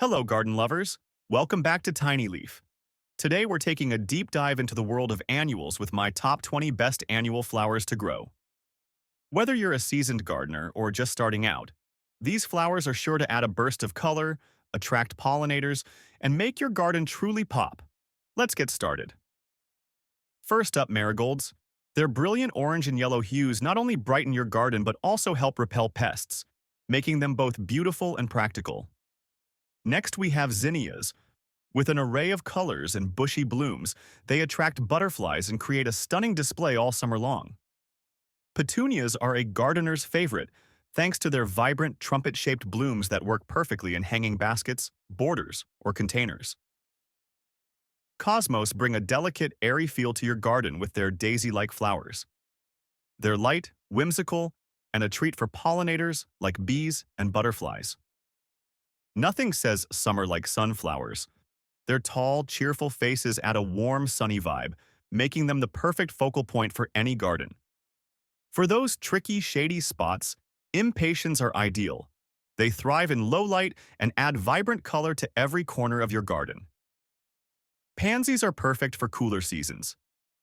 Hello, garden lovers. Welcome back to Tiny Leaf. Today we're taking a deep dive into the world of annuals with my top 20 best annual flowers to grow. Whether you're a seasoned gardener or just starting out, these flowers are sure to add a burst of color, attract pollinators, and make your garden truly pop. Let's get started. First up, marigolds. Their brilliant orange and yellow hues not only brighten your garden but also help repel pests, making them both beautiful and practical. Next, we have zinnias. With an array of colors and bushy blooms, they attract butterflies and create a stunning display all summer long. Petunias are a gardener's favorite, thanks to their vibrant trumpet-shaped blooms that work perfectly in hanging baskets, borders, or containers. Cosmos bring a delicate, airy feel to your garden with their daisy-like flowers. They're light, whimsical, and a treat for pollinators like bees and butterflies. Nothing says summer like sunflowers. Their tall, cheerful faces add a warm, sunny vibe, making them the perfect focal point for any garden. For those tricky, shady spots, impatiens are ideal. They thrive in low light and add vibrant color to every corner of your garden. Pansies are perfect for cooler seasons.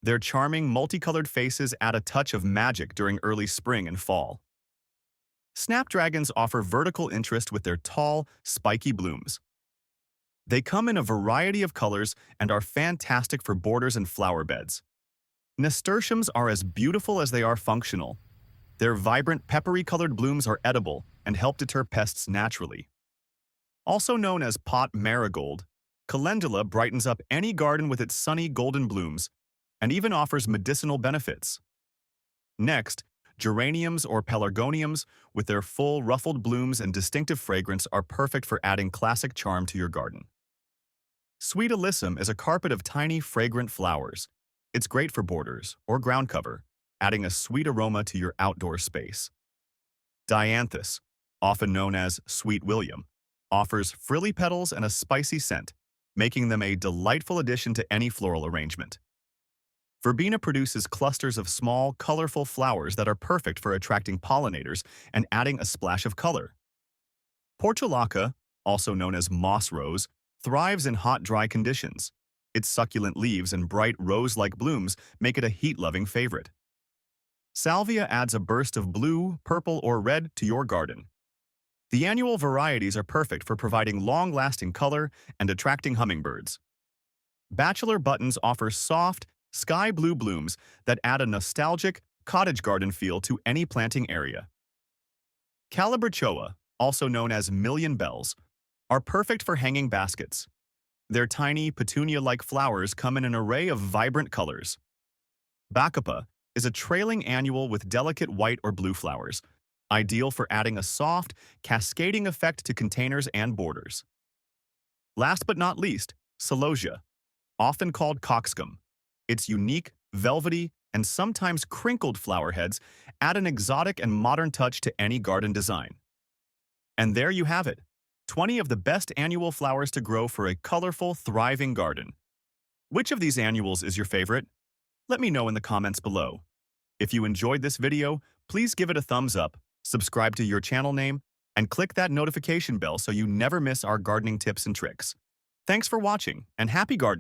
Their charming, multicolored faces add a touch of magic during early spring and fall. Snapdragons offer vertical interest with their tall, spiky blooms. They come in a variety of colors and are fantastic for borders and flower beds. Nasturtiums are as beautiful as they are functional. Their vibrant, peppery-colored blooms are edible and help deter pests naturally. Also known as pot marigold, calendula brightens up any garden with its sunny golden blooms and even offers medicinal benefits. Next, geraniums or pelargoniums, with their full, ruffled blooms and distinctive fragrance, are perfect for adding classic charm to your garden. Sweet alyssum is a carpet of tiny, fragrant flowers. It's great for borders or ground cover, adding a sweet aroma to your outdoor space. Dianthus, often known as Sweet William, offers frilly petals and a spicy scent, making them a delightful addition to any floral arrangement. Verbena produces clusters of small, colorful flowers that are perfect for attracting pollinators and adding a splash of color. Portulaca, also known as moss rose, thrives in hot, dry conditions. Its succulent leaves and bright rose-like blooms make it a heat-loving favorite. Salvia adds a burst of blue, purple, or red to your garden. The annual varieties are perfect for providing long-lasting color and attracting hummingbirds. Bachelor buttons offer soft, sky blue blooms that add a nostalgic, cottage garden feel to any planting area. Calabrichoa, also known as million bells, are perfect for hanging baskets. Their tiny, petunia-like flowers come in an array of vibrant colors. Bacopa is a trailing annual with delicate white or blue flowers, ideal for adding a soft, cascading effect to containers and borders. Last but not least, celosia, often called coxcomb. Its unique, velvety, and sometimes crinkled flower heads add an exotic and modern touch to any garden design. And there you have it, 20 of the best annual flowers to grow for a colorful, thriving garden. Which of these annuals is your favorite? Let me know in the comments below. If you enjoyed this video, please give it a thumbs up, subscribe to your channel name, and click that notification bell so you never miss our gardening tips and tricks. Thanks for watching, and happy gardening!